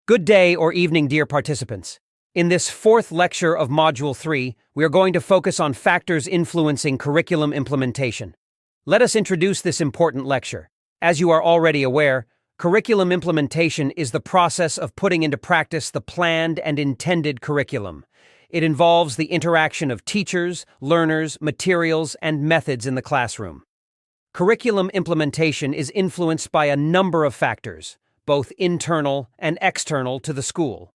Good day or evening, dear participants. In this fourth lecture of Module 3, we are going to focus on factors influencing curriculum implementation. Let us introduce this important lecture. As you are already aware, curriculum implementation is the process of putting into practice the planned and intended curriculum. It involves the interaction of teachers, learners, materials, and methods in the classroom. Curriculum implementation is influenced by a number of factors, both internal and external to the school.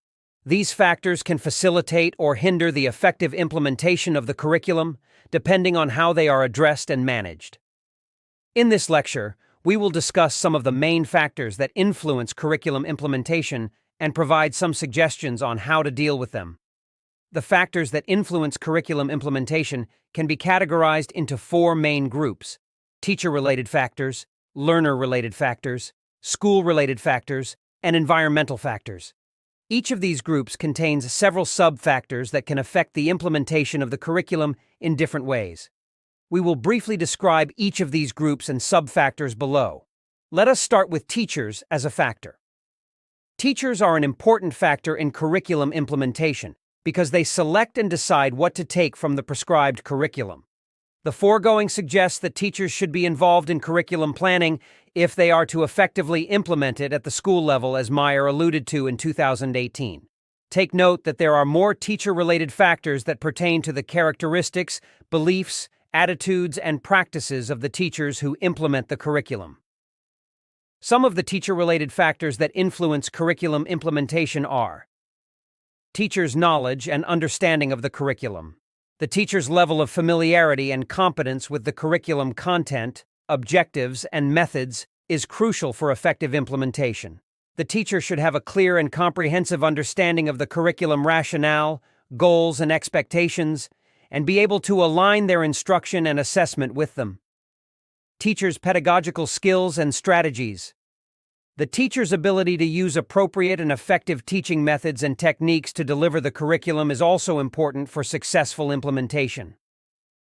These factors can facilitate or hinder the effective implementation of the curriculum, depending on how they are addressed and managed. In this lecture, we will discuss some of the main factors that influence curriculum implementation and provide some suggestions on how to deal with them. The factors that influence curriculum implementation can be categorized into four main groups: teacher-related factors, learner-related factors, school-related factors, and environmental factors. Each of these groups contains several sub-factors that can affect the implementation of the curriculum in different ways. We will briefly describe each of these groups and sub-factors below. Let us start with teachers as a factor. Teachers are an important factor in curriculum implementation because they select and decide what to take from the prescribed curriculum. The foregoing suggests that teachers should be involved in curriculum planning if they are to effectively implement it at the school level, as Meyer alluded to in 2018. Take note that there are more teacher-related factors that pertain to the characteristics, beliefs, attitudes, and practices of the teachers who implement the curriculum. Some of the teacher-related factors that influence curriculum implementation are: teachers' knowledge and understanding of the curriculum. The teacher's level of familiarity and competence with the curriculum content, objectives, and methods is crucial for effective implementation. The teacher should have a clear and comprehensive understanding of the curriculum rationale, goals, and expectations, and be able to align their instruction and assessment with them. Teachers' pedagogical skills and strategies. The teacher's ability to use appropriate and effective teaching methods and techniques to deliver the curriculum is also important for successful implementation.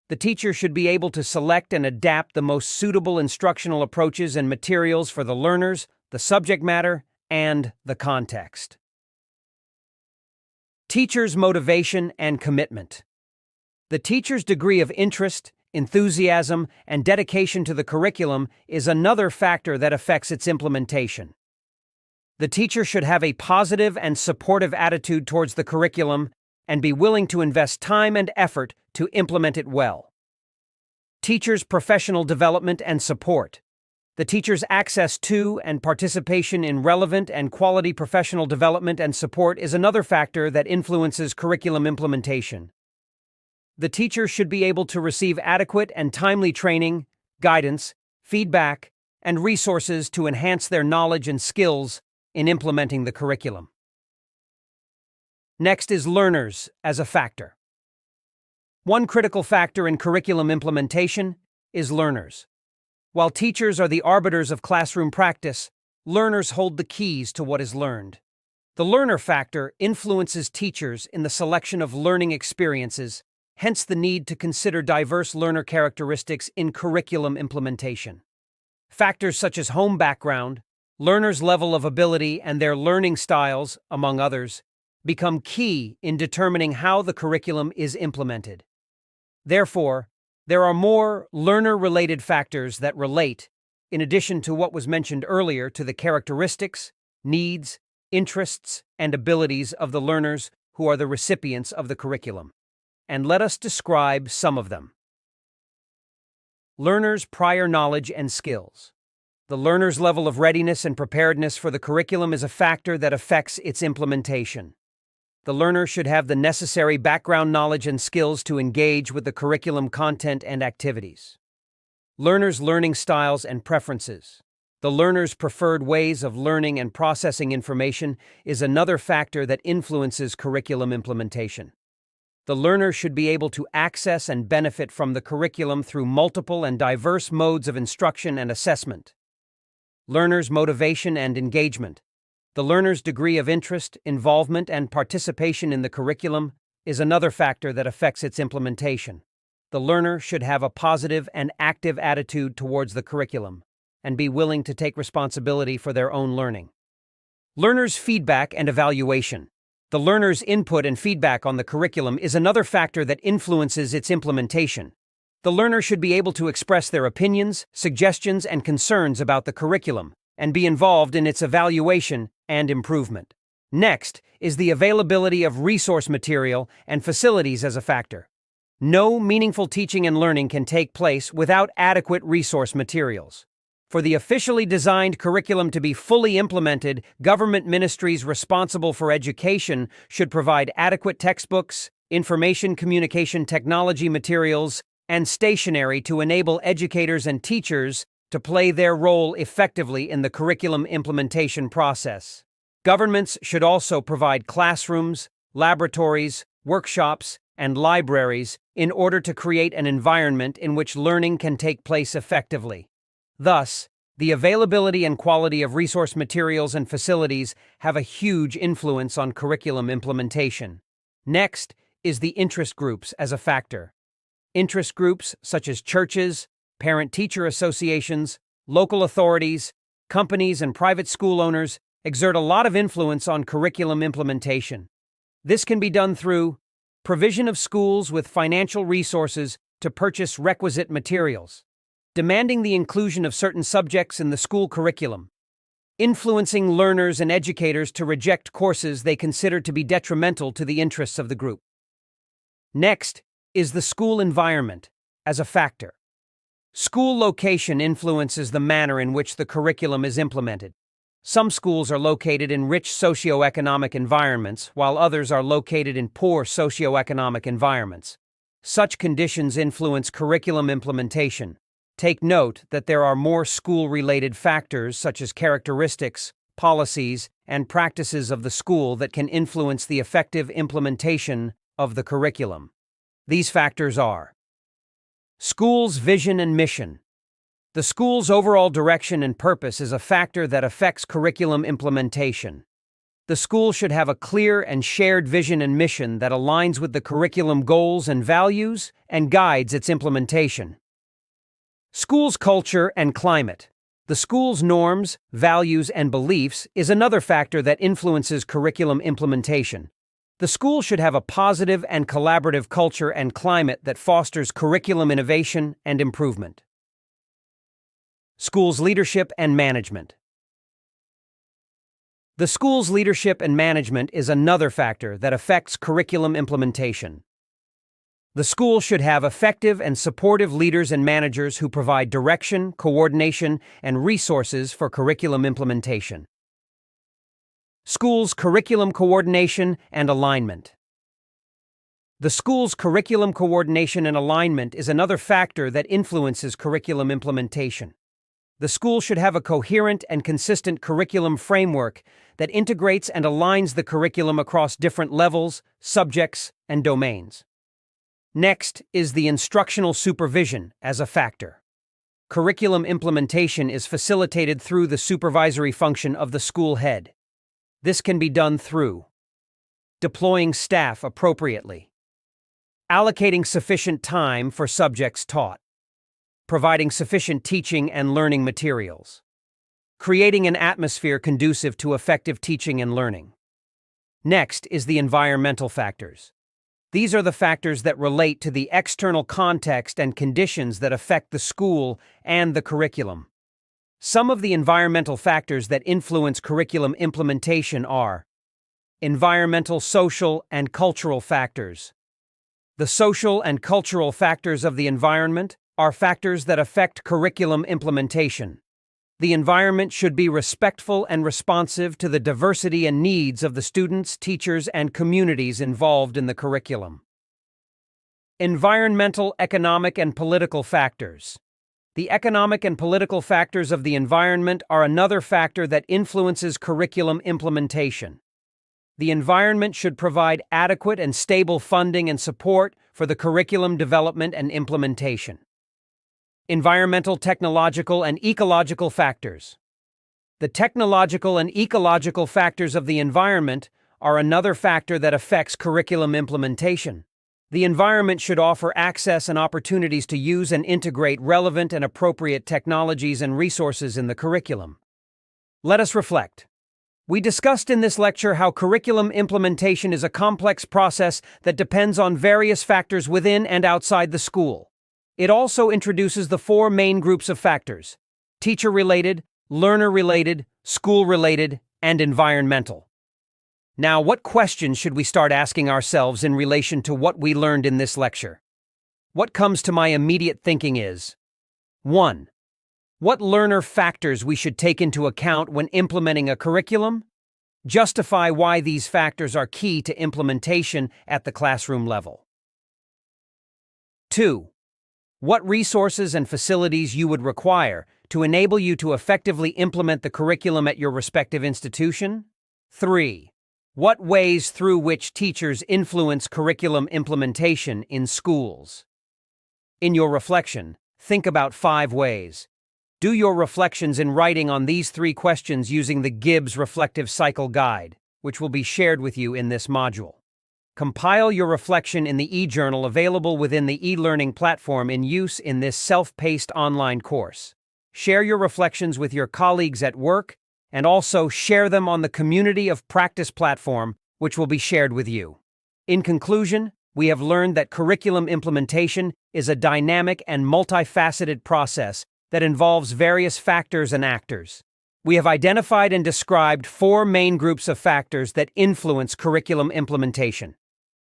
The teacher should be able to select and adapt the most suitable instructional approaches and materials for the learners, the subject matter, and the context. Teachers' motivation and commitment. The teacher's degree of interest, enthusiasm, and dedication to the curriculum is another factor that affects its implementation. The teacher should have a positive and supportive attitude towards the curriculum and be willing to invest time and effort to implement it well. Teachers' professional development and support. The teacher's access to and participation in relevant and quality professional development and support is another factor that influences curriculum implementation. The teacher should be able to receive adequate and timely training, guidance, feedback, and resources to enhance their knowledge and skills in implementing the curriculum. Next is learners as a factor. One critical factor in curriculum implementation is learners. While teachers are the arbiters of classroom practice, learners hold the keys to what is learned. The learner factor influences teachers in the selection of learning experiences, hence the need to consider diverse learner characteristics in curriculum implementation. Factors such as home background, learners' level of ability, and their learning styles, among others, become key in determining how the curriculum is implemented. Therefore, there are more learner-related factors that relate, in addition to what was mentioned earlier, to the characteristics, needs, interests, and abilities of the learners who are the recipients of the curriculum. And let us describe some of them. Learners' prior knowledge and skills. The learner's level of readiness and preparedness for the curriculum is a factor that affects its implementation. The learner should have the necessary background knowledge and skills to engage with the curriculum content and activities. Learners' learning styles and preferences. The learner's preferred ways of learning and processing information is another factor that influences curriculum implementation. The learner should be able to access and benefit from the curriculum through multiple and diverse modes of instruction and assessment. Learners' motivation and engagement. The learner's degree of interest, involvement, and participation in the curriculum is another factor that affects its implementation. The learner should have a positive and active attitude towards the curriculum and be willing to take responsibility for their own learning. Learners' feedback and evaluation. The learner's input and feedback on the curriculum is another factor that influences its implementation. The learner should be able to express their opinions, suggestions, and concerns about the curriculum, and be involved in its evaluation and improvement. Next is the availability of resource material and facilities as a factor. No meaningful teaching and learning can take place without adequate resource materials. For the officially designed curriculum to be fully implemented, government ministries responsible for education should provide adequate textbooks, information communication technology materials, and stationery to enable educators and teachers to play their role effectively in the curriculum implementation process. Governments should also provide classrooms, laboratories, workshops, and libraries in order to create an environment in which learning can take place effectively. Thus, the availability and quality of resource materials and facilities have a huge influence on curriculum implementation. Next is the interest groups as a factor. Interest groups such as churches, parent-teacher associations, local authorities, companies, and private school owners exert a lot of influence on curriculum implementation. This can be done through provision of schools with financial resources to purchase requisite materials, demanding the inclusion of certain subjects in the school curriculum, influencing learners and educators to reject courses they consider to be detrimental to the interests of the group. Next is the school environment as a factor. School location influences the manner in which the curriculum is implemented. Some schools are located in rich socioeconomic environments, while others are located in poor socioeconomic environments. Such conditions influence curriculum implementation. Take note that there are more school-related factors such as characteristics, policies, and practices of the school that can influence the effective implementation of the curriculum. These factors are school's vision and mission. The school's overall direction and purpose is a factor that affects curriculum implementation. The school should have a clear and shared vision and mission that aligns with the curriculum goals and values and guides its implementation. School's culture and climate. The school's norms, values, and beliefs is another factor that influences curriculum implementation. The school should have a positive and collaborative culture and climate that fosters curriculum innovation and improvement. School's leadership and management. The school's leadership and management is another factor that affects curriculum implementation. The school should have effective and supportive leaders and managers who provide direction, coordination, and resources for curriculum implementation. School's curriculum coordination and alignment. The school's curriculum coordination and alignment is another factor that influences curriculum implementation. The school should have a coherent and consistent curriculum framework that integrates and aligns the curriculum across different levels, subjects, and domains. Next is the instructional supervision as a factor. Curriculum implementation is facilitated through the supervisory function of the school head. This can be done through deploying staff appropriately, allocating sufficient time for subjects taught, providing sufficient teaching and learning materials, creating an atmosphere conducive to effective teaching and learning. Next is the environmental factors. These are the factors that relate to the external context and conditions that affect the school and the curriculum. Some of the environmental factors that influence curriculum implementation are environmental, social, and cultural factors. The social and cultural factors of the environment are factors that affect curriculum implementation. The environment should be respectful and responsive to the diversity and needs of the students, teachers, and communities involved in the curriculum. Environmental, economic, and political factors. The economic and political factors of the environment are another factor that influences curriculum implementation. The environment should provide adequate and stable funding and support for the curriculum development and implementation. Environmental, technological, and ecological factors. The technological and ecological factors of the environment are another factor that affects curriculum implementation. The environment should offer access and opportunities to use and integrate relevant and appropriate technologies and resources in the curriculum. Let us reflect. We discussed in this lecture how curriculum implementation is a complex process that depends on various factors within and outside the school. It also introduces the four main groups of factors: teacher-related, learner-related, school-related, and environmental. Now, what questions should we start asking ourselves in relation to what we learned in this lecture? What comes to my immediate thinking is: 1. What learner factors we should take into account when implementing a curriculum? Justify why these factors are key to implementation at the classroom level. 2. What resources and facilities you would require to enable you to effectively implement the curriculum at your respective institution? 3. What ways through which teachers influence curriculum implementation in schools? In your reflection, think about 5 ways. Do your reflections in writing on these 3 questions using the Gibbs Reflective Cycle Guide, which will be shared with you in this module. Compile your reflection in the e-journal available within the e-learning platform in use in this self-paced online course. Share your reflections with your colleagues at work, and also share them on the Community of Practice platform, which will be shared with you. In conclusion, we have learned that curriculum implementation is a dynamic and multifaceted process that involves various factors and actors. We have identified and described 4 main groups of factors that influence curriculum implementation: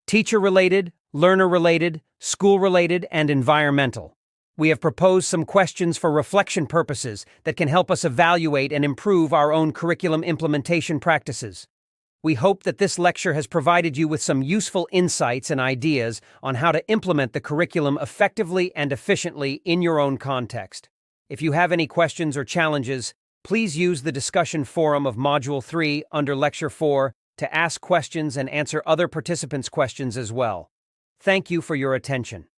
teacher-related, learner-related, school-related, and environmental. We have proposed some questions for reflection purposes that can help us evaluate and improve our own curriculum implementation practices. We hope that this lecture has provided you with some useful insights and ideas on how to implement the curriculum effectively and efficiently in your own context. If you have any questions or challenges, please use the discussion forum of Module 3 under Lecture 4 to ask questions and answer other participants' questions as well. Thank you for your attention.